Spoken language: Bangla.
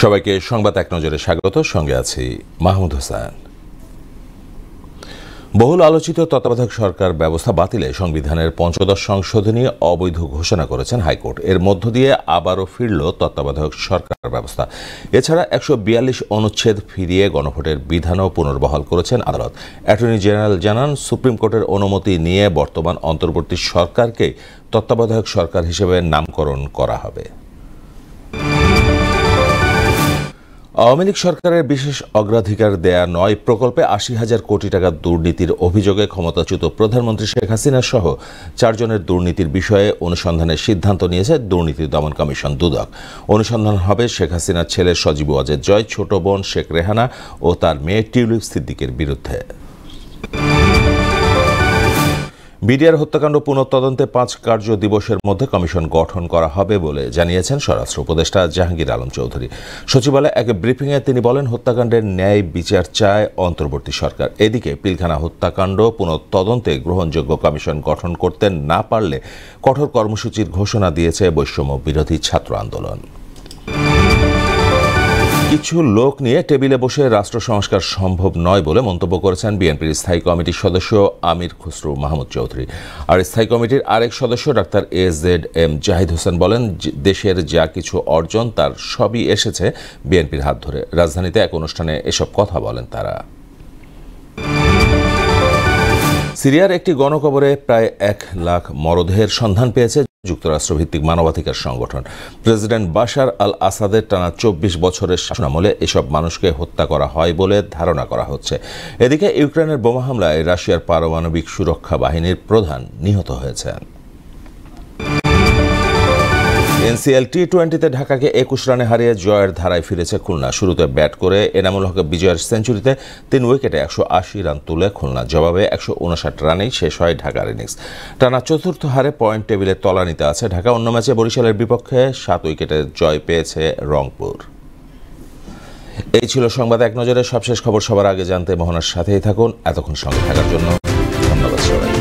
সবাইকে সংবাদ এক নজরে স্বাগত। সঙ্গে আছি মাহমুদ হোসেন। বহুল আলোচিত তত্ত্বাবধায়ক সরকার ব্যবস্থা বাতিলে সংবিধানের ৫০ সংশোধনী অবৈধ ঘোষণা করেছেন হাইকোর্ট। এর মধ্য দিয়ে আবারও ফিরল তত্ত্বাবধায়ক সরকার ব্যবস্থা। এছাড়া ১৪২ অনুচ্ছেদ ফিরিয়ে গণভোটের বিধানও পুনর্বহাল করেছেন আদালত। অ্যাটর্নি জেনারেল জানান, সুপ্রিম কোর্টের অনুমতি নিয়ে বর্তমান অন্তর্বর্তী সরকারকে তত্ত্বাবধায়ক সরকার হিসেবে নামকরণ করা হবে। আওয়ামী লীগ সরকারের বিশেষ অগ্রাধিকার দেয়া ৯ প্রকল্পে ৮০,০০০ কোটি টাকা দুর্নীতির অভিযোগে ক্ষমতাচ্যুত প্রধানমন্ত্রী শেখ হাসিনা সহ ৪ জনের দুর্নীতির বিষয়ে অনুসন্ধানের সিদ্ধান্ত নিয়েছে দুর্নীতি দমন কমিশন দুদক। অনুসন্ধান হবে শেখ হাসিনার ছেলে সজীব ওয়াজেদ জয়, ছোট বোন শেখ রেহানা ও তার মেয়ে টিউলিপ সিদ্দিকের বিরুদ্ধে। বিডিআর হত্যাকাণ্ড পুনঃতদন্তে ৫ কার্য দিবসের মধ্যে কমিশন গঠন করা হবে বলে জানিয়েছেন স্বরাষ্ট্র উপদেষ্টা জাহাঙ্গীর আলম চৌধুরী। সচিবালয়ে এক ব্রিফিংয়ে তিনি বলেন, হত্যাকাণ্ডের ন্যায় বিচার চায় অন্তর্বর্তী সরকার। এদিকে পিলখানা হত্যাকাণ্ড পুনঃতদন্তে গ্রহণযোগ্য কমিশন গঠন করতে না পারলে কঠোর কর্মসূচির ঘোষণা দিয়েছে বৈষম্য বিরোধী ছাত্র আন্দোলন। কিছু লোক নিয়ে টেবিলে বসে রাষ্ট্র সংস্কার সম্ভব নয় বলে মন্তব্য করেছেন বিএনপির স্থায়ী কমিটির সদস্য আমির খসরু মাহমুদ চৌধুরী। আর স্থায়ী কমিটির আরেক সদস্য ডাক্তার AZM জাহিদ হোসেন বলেন, দেশের যা কিছু অর্জন তার সবই এসেছে বিএনপির হাত ধরে। রাজধানীতে এক অনুষ্ঠানে এসব কথা বলেন তারা। সিরিয়ার একটি গণকবরে প্রায় ১ লাখ মরদেহের সন্ধান পেয়েছে যুক্তরাষ্ট্রভিত্তিক মানবাধিকার সংগঠন। প্রেসিডেন্ট বাশার আল আসাদের টানা ২৪ বছরের শাসনামলে এসব মানুষকে হত্যা করা হয় বলে ধারণা করা হচ্ছে। এদিকে ইউক্রেনের বোমা হামলায় রাশিয়ার পারমাণবিক সুরক্ষা বাহিনীর প্রধান নিহত হয়েছেন। NCL T20-তে ঢাকাকে ২১ রানে হারিয়ে জয়ের ধারায় ফিরেছে খুলনা। শুরুতে ব্যাট করে এনামুল হক বিজয়ের সেঞ্চুরিতে ৩ উইকেটে ১৮০ রান তুলে খুলনা। জবাবে ১৫৯ রানেই শেষ হয় ঢাকার ইনিংস। টানা চতুর্থ হারে পয়েন্ট টেবিলে তলানিতে আছে ঢাকা। অন্য ম্যাচে বরিশালের বিপক্ষে ৭ উইকেটে জয় পেয়েছে রংপুর। এই ছিল সংবাদ এক নজরে। সবশেষ খবর সবার আগে জানতে মোহনার সাথেই থাকুন। এতক্ষণ সঙ্গে থাকার জন্য ধন্যবাদ সবাই।